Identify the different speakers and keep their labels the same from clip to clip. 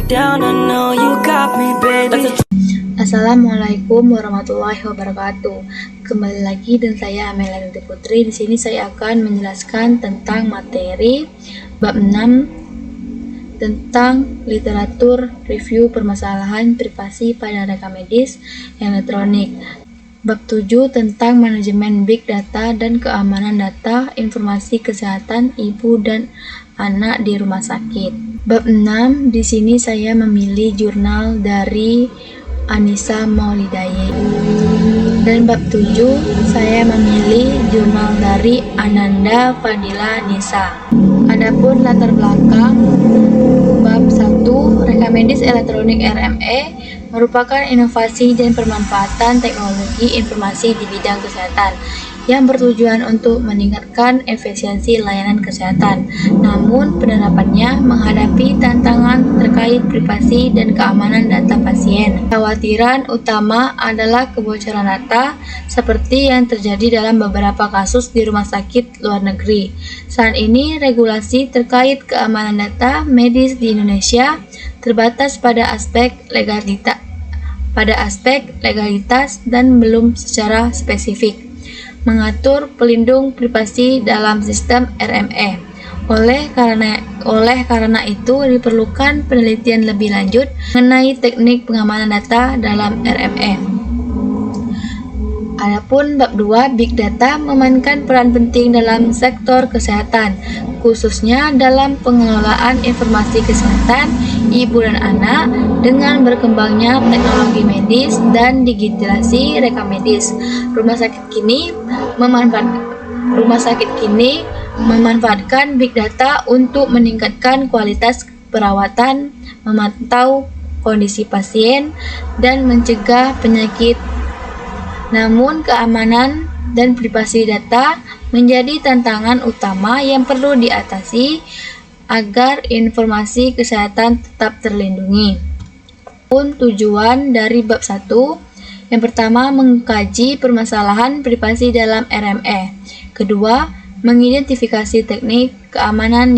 Speaker 1: down, I know you got me, baby.
Speaker 2: Assalamualaikum warahmatullahi wabarakatuh. Kembali lagi dengan saya Amelia Rinti Putri. Di sini saya akan menjelaskan tentang materi bab 6 tentang literatur review permasalahan privasi pada rekam medis elektronik. Bab 7 tentang manajemen big data dan keamanan data informasi kesehatan ibu dan anak di rumah sakit. Bab 6 di sini saya memilih jurnal dari Anissa Maulidaye. Dan bab 7 saya memilih jurnal dari Ananda Fadila Nisa. Adapun latar belakang bab 1 rekam medis elektronik RME merupakan inovasi dan pemanfaatan teknologi informasi di bidang kesehatan yang bertujuan untuk meningkatkan efisiensi layanan kesehatan. Namun, penerapannya menghadapi tantangan terkait privasi dan keamanan data pasien. Kekhawatiran utama adalah kebocoran data, seperti yang terjadi dalam beberapa kasus di rumah sakit luar negeri. Saat ini, regulasi terkait keamanan data medis di Indonesia terbatas pada aspek legalitas dan belum secara spesifik mengatur pelindung privasi dalam sistem RME. Oleh karena itu diperlukan penelitian lebih lanjut mengenai teknik pengamanan data dalam RME. Adapun bab 2 Big Data memainkan peran penting dalam sektor kesehatan, khususnya dalam pengelolaan informasi kesehatan ibu dan anak dengan berkembangnya teknologi medis dan digitalisasi rekam medis. Rumah sakit kini memanfaatkan big data untuk meningkatkan kualitas perawatan, memantau kondisi pasien, dan mencegah penyakit. Namun, keamanan dan privasi data menjadi tantangan utama yang perlu diatasi agar informasi kesehatan tetap terlindungi. Tujuan dari bab 1 yang pertama, mengkaji permasalahan privasi dalam RME. Kedua, mengidentifikasi teknik keamanan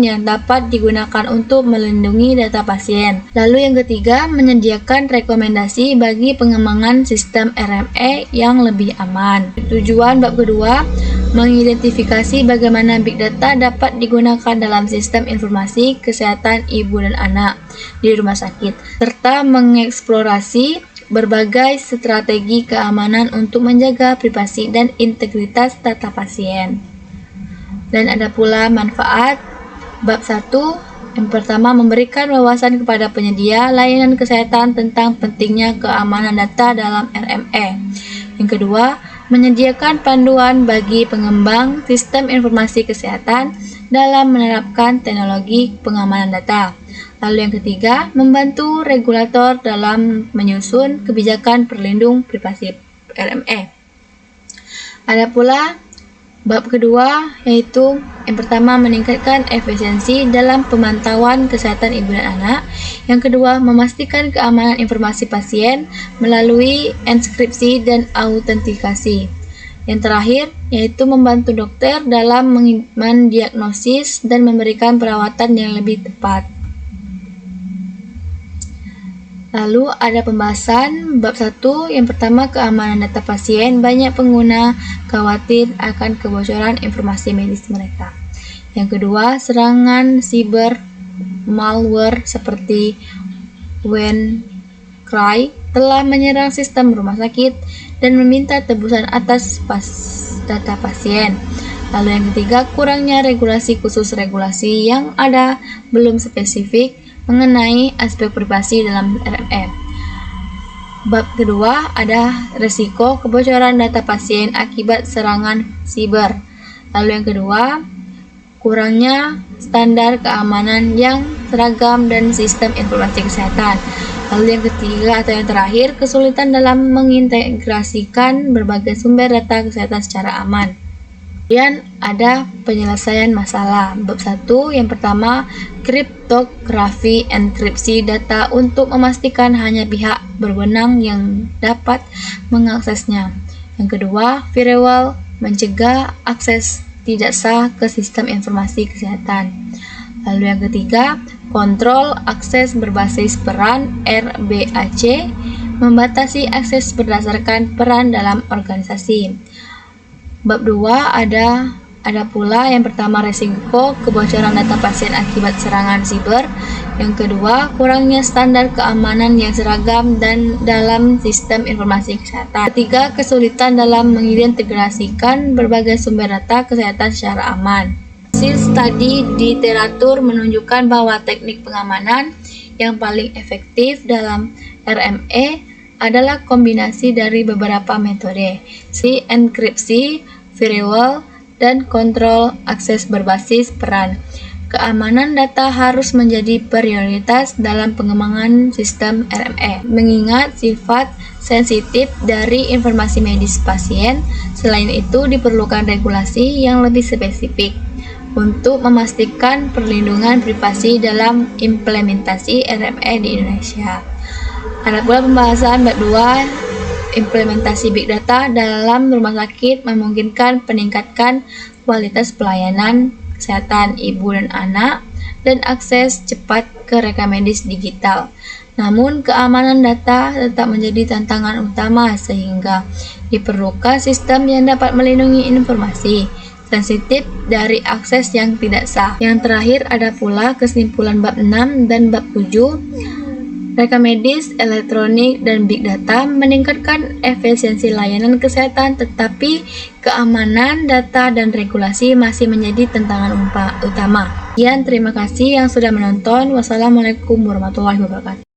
Speaker 2: yang dapat digunakan untuk melindungi data pasien. Lalu yang ketiga, menyediakan rekomendasi bagi pengembangan sistem RME yang lebih aman. Tujuan bab kedua, mengidentifikasi bagaimana big data dapat digunakan dalam sistem informasi kesehatan ibu dan anak di rumah sakit, serta mengeksplorasi berbagai strategi keamanan untuk menjaga privasi dan integritas data pasien. Dan ada pula manfaat bab 1. Yang pertama, memberikan wawasan kepada penyedia layanan kesehatan tentang pentingnya keamanan data dalam RME. Yang kedua, menyediakan panduan bagi pengembang sistem informasi kesehatan dalam menerapkan teknologi pengamanan data. Lalu yang ketiga, membantu regulator dalam menyusun kebijakan perlindung privasi RME. Ada pula bab kedua, yaitu yang pertama, meningkatkan efisiensi dalam pemantauan kesehatan ibu dan anak. Yang kedua, memastikan keamanan informasi pasien melalui enskripsi dan autentikasi. Yang terakhir, yaitu membantu dokter dalam mendiagnosis dan memberikan perawatan yang lebih tepat. Lalu ada pembahasan bab 1. Yang pertama, keamanan data pasien. Banyak pengguna khawatir akan kebocoran informasi medis mereka. Yang kedua, serangan cyber malware seperti WannaCry telah menyerang sistem rumah sakit dan meminta tebusan atas data pasien. Lalu yang ketiga, kurangnya regulasi khusus. Regulasi yang ada belum spesifik mengenai aspek privasi dalam RME. Bab kedua, ada risiko kebocoran data pasien akibat serangan siber. Lalu yang kedua, kurangnya standar keamanan yang seragam dan sistem informasi kesehatan. Lalu yang ketiga atau yang terakhir, kesulitan dalam mengintegrasikan berbagai sumber data kesehatan secara aman. Kemudian ada penyelesaian masalah. Bab 1 yang pertama, kriptografi enkripsi data untuk memastikan hanya pihak berwenang yang dapat mengaksesnya. Yang kedua, firewall mencegah akses tidak sah ke sistem informasi kesehatan. Lalu yang ketiga, kontrol akses berbasis peran RBAC, membatasi akses berdasarkan peran dalam organisasi. Bab 2 ada pula yang pertama risiko kebocoran data pasien akibat serangan siber. Yang kedua, kurangnya standar keamanan yang seragam dan dalam sistem informasi kesehatan. Ketiga, kesulitan dalam mengintegrasikan berbagai sumber data kesehatan secara aman. Hasil studi di literatur menunjukkan bahwa teknik pengamanan yang paling efektif dalam RME adalah kombinasi dari beberapa metode, seperti enkripsi, firewall, dan kontrol akses berbasis peran. Keamanan data harus menjadi prioritas dalam pengembangan sistem RME, mengingat sifat sensitif dari informasi medis pasien. Selain itu, diperlukan regulasi yang lebih spesifik untuk memastikan perlindungan privasi dalam implementasi RME di Indonesia. Ada pula pembahasan bab 2, implementasi Big Data dalam rumah sakit memungkinkan peningkatan kualitas pelayanan kesehatan ibu dan anak dan akses cepat ke rekam medis digital. Namun, keamanan data tetap menjadi tantangan utama sehingga diperlukan sistem yang dapat melindungi informasi sensitif dari akses yang tidak sah. Yang terakhir ada pula kesimpulan bab 6 dan bab 7. Rekam medis, elektronik, dan big data meningkatkan efisiensi layanan kesehatan, tetapi keamanan data dan regulasi masih menjadi tantangan utama. Terima kasih yang sudah menonton. Wassalamualaikum warahmatullahi wabarakatuh.